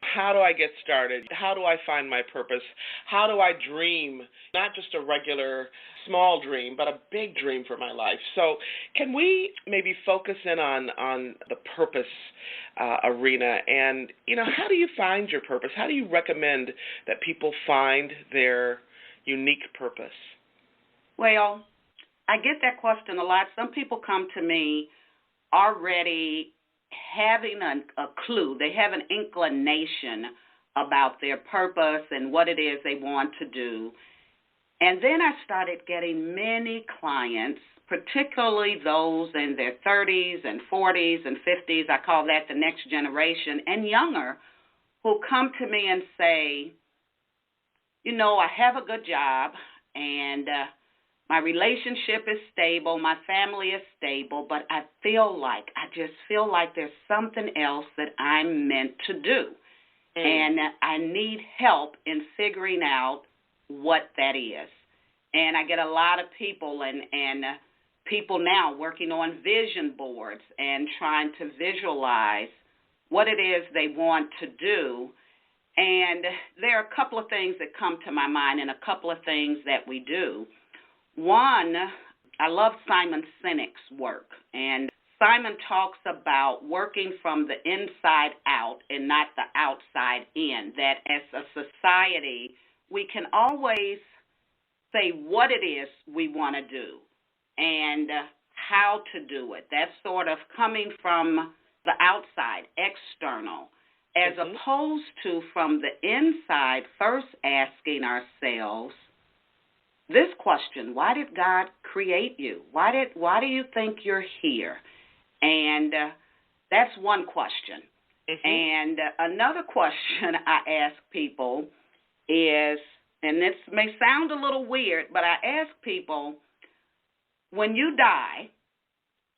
How do I get started? How do I find my purpose? How do I dream, not just a regular small dream, but a big dream for my life? So can we maybe focus in on the purpose arena? And, how do you find your purpose? How do you recommend that people find their unique purpose? Well, I get that question a lot. Some people come to me already having a clue. They have an inclination about their purpose and what it is they want to do. And then I started getting many clients, particularly those in their 30s and 40s and 50s. I call that the next generation, and younger, who come to me and say, I have a good job, and my relationship is stable, my family is stable, but I just feel like there's something else that I'm meant to do. And I need help in figuring out what that is. And I get a lot of people and people now working on vision boards and trying to visualize what it is they want to do. And there are a couple of things that come to my mind and a couple of things that we do. One, I love Simon Sinek's work, and Simon talks about working from the inside out and not the outside in, that as a society, we can always say what it is we want to do and how to do it. That's sort of coming from the outside, external, as opposed to from the inside, first asking ourselves this question: why did God create you? Why do you think you're here? And that's one question. And another question I ask people is, and this may sound a little weird, but I ask people, when you die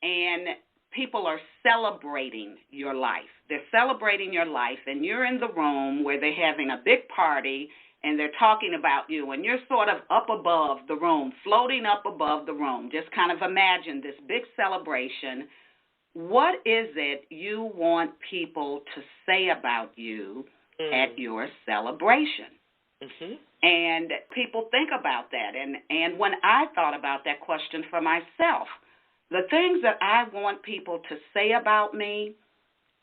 and people are celebrating your life, they're celebrating your life, and you're in the room where they're having a big party, and they're talking about you, and you're sort of up above the room, floating up above the room. Just kind of imagine this big celebration. What is it you want people to say about you at your celebration? And people think about that. And when I thought about that question for myself, the things that I want people to say about me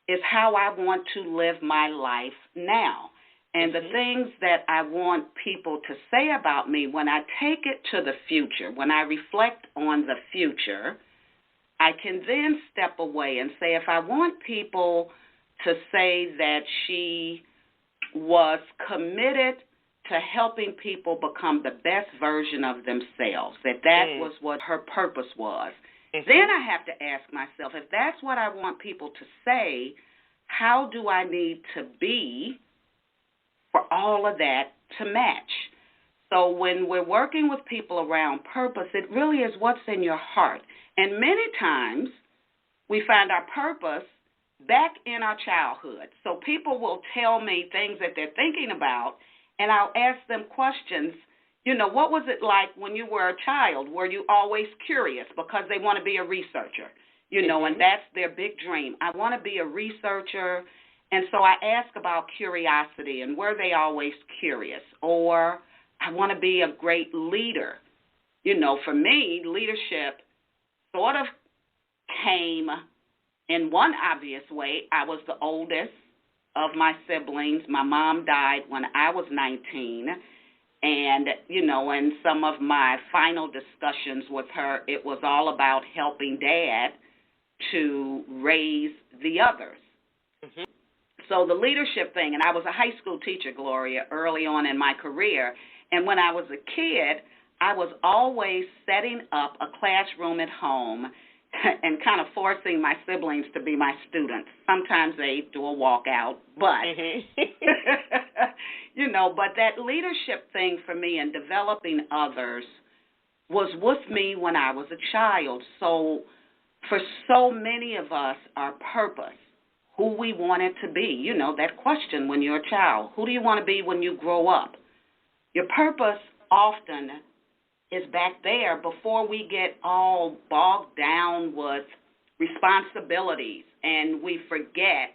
is how I want to live my life now. And the things that I want people to say about me, when I take it to the future, when I reflect on the future, I can then step away and say, if I want people to say that she was committed to helping people become the best version of themselves, that was what her purpose was, then I have to ask myself, if that's what I want people to say, how do I need to be for all of that to match? So when we're working with people around purpose, it really is what's in your heart. And many times we find our purpose back in our childhood. So people will tell me things that they're thinking about, and I'll ask them questions. What was it like when you were a child? Were you always curious? Because they want to be a researcher, and that's their big dream. I want to be a researcher. And so I ask about curiosity, and were they always curious? Or I want to be a great leader. For me, leadership sort of came in one obvious way. I was the oldest of my siblings. My mom died when I was 19. And, in some of my final discussions with her, it was all about helping Dad to raise the others. So the leadership thing, and I was a high school teacher, Gloria, early on in my career. And when I was a kid, I was always setting up a classroom at home and kind of forcing my siblings to be my students. Sometimes they do a walkout, but, but that leadership thing for me and developing others was with me when I was a child. So for so many of us, our purpose, who we want it to be, that question when you're a child, who do you want to be when you grow up? Your purpose often is back there before we get all bogged down with responsibilities and we forget,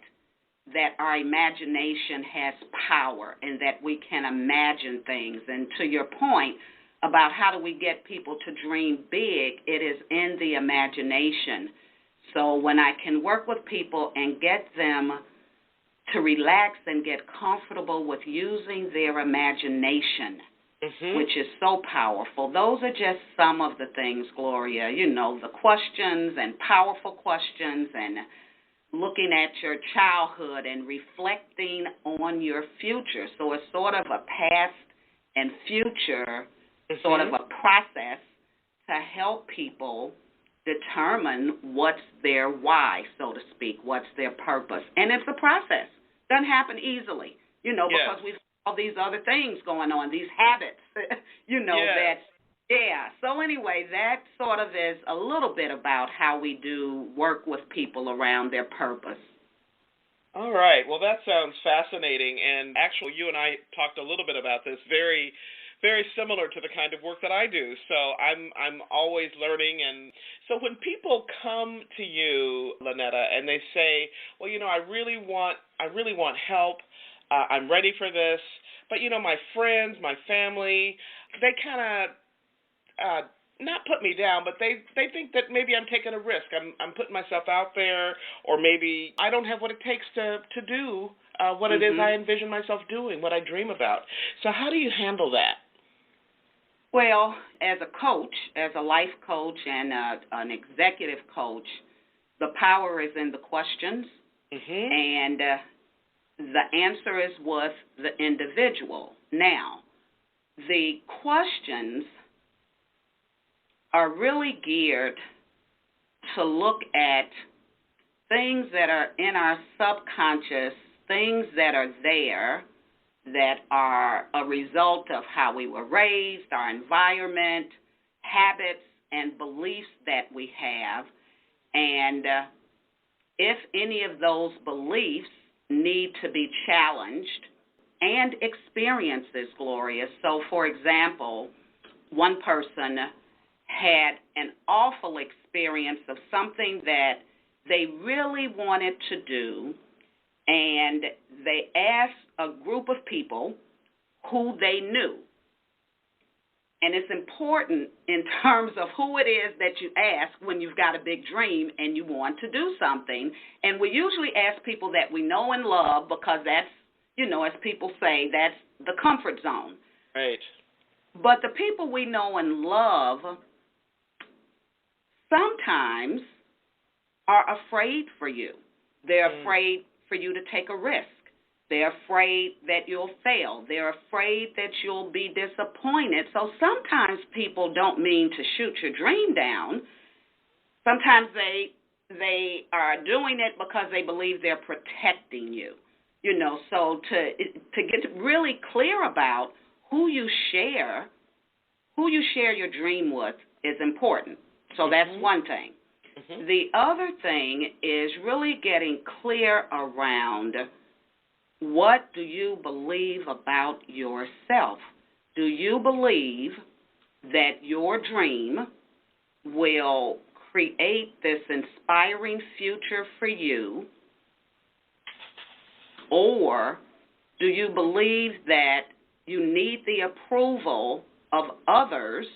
that our imagination has power and that we can imagine things. And to your point about how do we get people to dream big, it is in the imagination. So when I can work with people and get them to relax and get comfortable with using their imagination, which is so powerful. Those are just some of the things, Gloria, the questions and powerful questions and looking at your childhood and reflecting on your future. So it's sort of a past and future sort of a process to help people determine what's their why, so to speak, what's their purpose. And it's a process. Doesn't happen easily, because we've got all these other things going on, these habits, So anyway, that sort of is a little bit about how we do work with people around their purpose. All right. Well, that sounds fascinating. And actually, you and I talked a little bit about this, very, very similar to the kind of work that I do. So I'm always learning. And so when people come to you, Lonnetta, and they say, well, I really want help. I'm ready for this. But, my friends, my family, they kind of not put me down, but they think that maybe I'm taking a risk. I'm putting myself out there, or maybe I don't have what it takes to do what it is I envision myself doing, what I dream about. So how do you handle that? Well, as a coach, as a life coach and an executive coach, the power is in the questions, and the answer is with the individual. Now, the questions are really geared to look at things that are in our subconscious, things that are there that are a result of how we were raised, our environment, habits, and beliefs that we have. And if any of those beliefs need to be challenged, and experiences, Gloria. So, for example, one person had an awful experience of something that they really wanted to do, and they asked a group of people who they knew. And it's important in terms of who it is that you ask when you've got a big dream and you want to do something. And we usually ask people that we know and love because that's, as people say, that's the comfort zone. Right. But the people we know and love sometimes are afraid for you. They're afraid for you to take a risk. They're afraid that you'll fail. They're afraid that you'll be disappointed. So sometimes people don't mean to shoot your dream down. Sometimes they are doing it because they believe they're protecting you. So to get really clear about who you share your dream with is important. So that's one thing. The other thing is really getting clear around what do you believe about yourself. Do you believe that your dream will create this inspiring future for you, or do you believe that you need the approval of others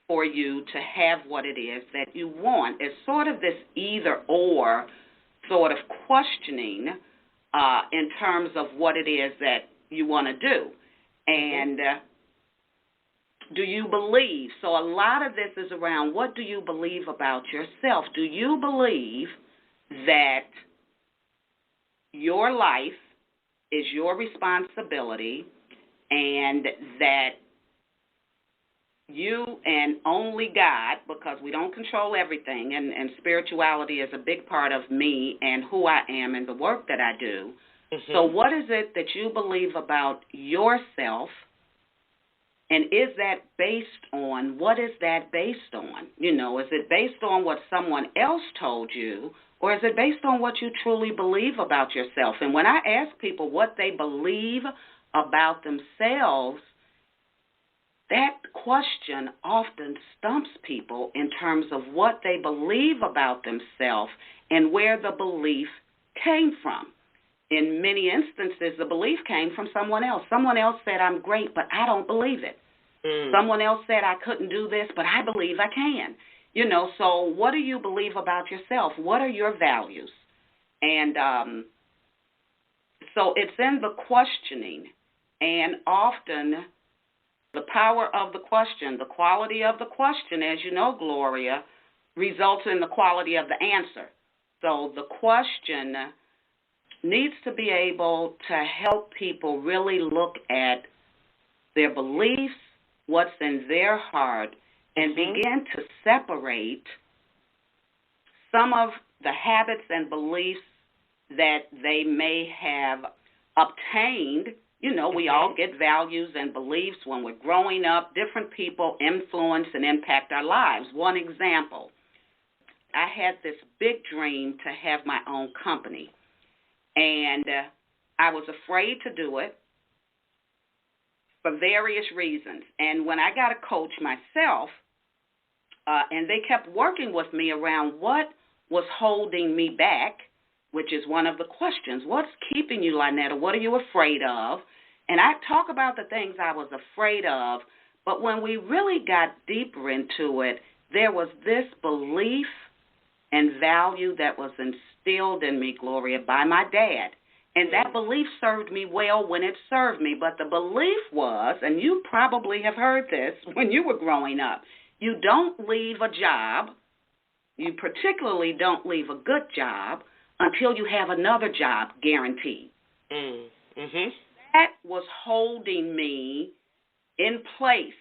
for you to have what it is that you want? It's sort of this either-or sort of questioning in terms of what it is that you want to do. And do you believe? So a lot of this is around what do you believe about yourself? Do you believe that your life is your responsibility and that you and only God, because we don't control everything, and spirituality is a big part of me and who I am and the work that I do. So what is it that you believe about yourself, and is that based on, what is that based on? Is it based on what someone else told you, or is it based on what you truly believe about yourself? And when I ask people what they believe about themselves, that question often stumps people in terms of what they believe about themselves and where the belief came from. in many instances, the belief came from someone else. Someone else said, I'm great, but I don't believe it. Someone else said, I couldn't do this, but I believe I can. So what do you believe about yourself? What are your values? And so it's in the questioning, and often the power of the question, the quality of the question, as you know, Gloria, results in the quality of the answer. So the question needs to be able to help people really look at their beliefs, what's in their heart, and begin to separate some of the habits and beliefs that they may have obtained. We all get values and beliefs when we're growing up. Different people influence and impact our lives. One example, I had this big dream to have my own company, and I was afraid to do it for various reasons. And when I got a coach myself, and they kept working with me around what was holding me back, which is one of the questions. What's keeping you, Lonnetta? What are you afraid of? And I talk about the things I was afraid of, but when we really got deeper into it, there was this belief and value that was instilled in me, Gloria, by my dad. And that belief served me well when it served me. But the belief was, and you probably have heard this when you were growing up, you don't leave a job, you particularly don't leave a good job, until you have another job guaranteed. That was holding me in place.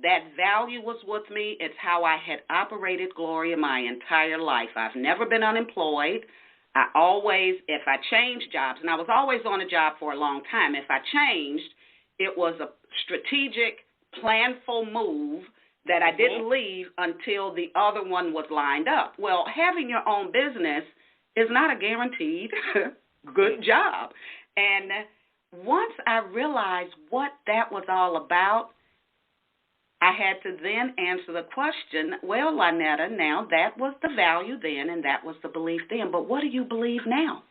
That value was with me. It's how I had operated, Gloria, my entire life. I've never been unemployed. I always, if I changed jobs, and I was always on a job for a long time, if I changed, it was a strategic, planful move that I didn't leave until the other one was lined up. Well, having your own business is not a guaranteed good job. And once I realized what that was all about, I had to then answer the question, well, Lonnetta, now that was the value then and that was the belief then, but what do you believe now?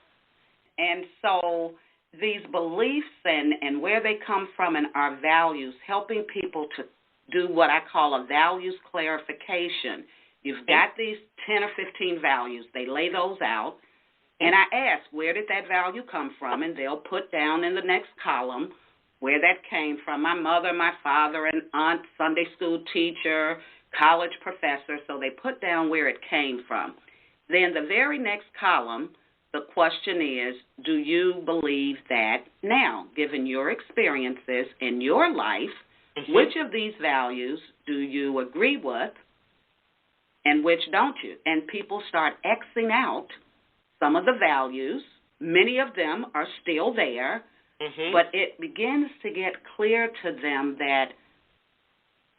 And so these beliefs and where they come from and our values, helping people to do what I call a values clarification. You've got these 10 or 15 values. They lay those out. And I ask, where did that value come from? And they'll put down in the next column where that came from. My mother, my father, an aunt, Sunday school teacher, college professor. So they put down where it came from. Then the very next column, the question is, do you believe that now, given your experiences in your life, which of these values do you agree with and which don't you? And people start Xing out some of the values. Many of them are still there, but it begins to get clear to them that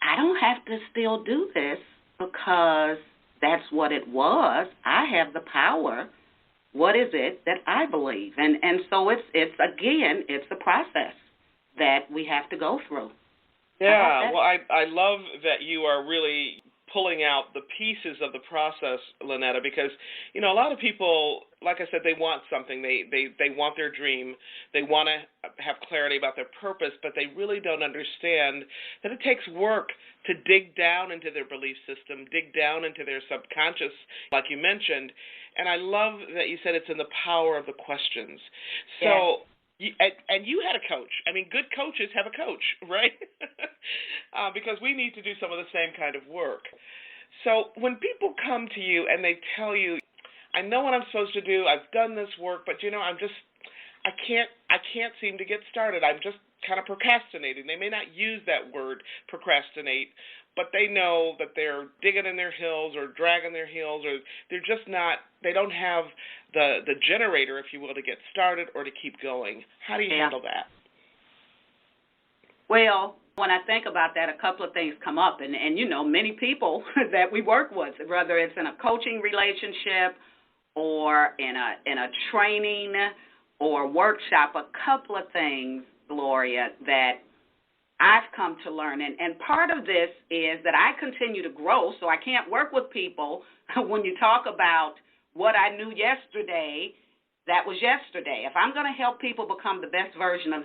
I don't have to still do this because that's what it was. I have the power. What is it that I believe? And so it's a process that we have to go through. Yeah, well, I love that you are really pulling out the pieces of the process, Lonnetta, because, a lot of people, like I said, they want something. They want their dream. They want to have clarity about their purpose, but they really don't understand that it takes work to dig down into their belief system, dig down into their subconscious, like you mentioned. And I love that you said it's in the power of the questions. So. And you had a coach. I mean, good coaches have a coach, right? Because we need to do some of the same kind of work. So when people come to you and they tell you, I know what I'm supposed to do, I've done this work, but I can't seem to get started. I'm just kind of procrastinating. They may not use that word, procrastinate, but they know that they're digging in their heels or dragging their heels, or they're just not, they don't have the generator, if you will, to get started or to keep going. How do you handle that? Well, when I think about that, a couple of things come up, and many people that we work with, whether it's in a coaching relationship or in a training or workshop, a couple of things, Gloria, that I've come to learn. And part of this is that I continue to grow, so I can't work with people when you talk about what I knew yesterday That was yesterday. If I'm going to help people become the best version of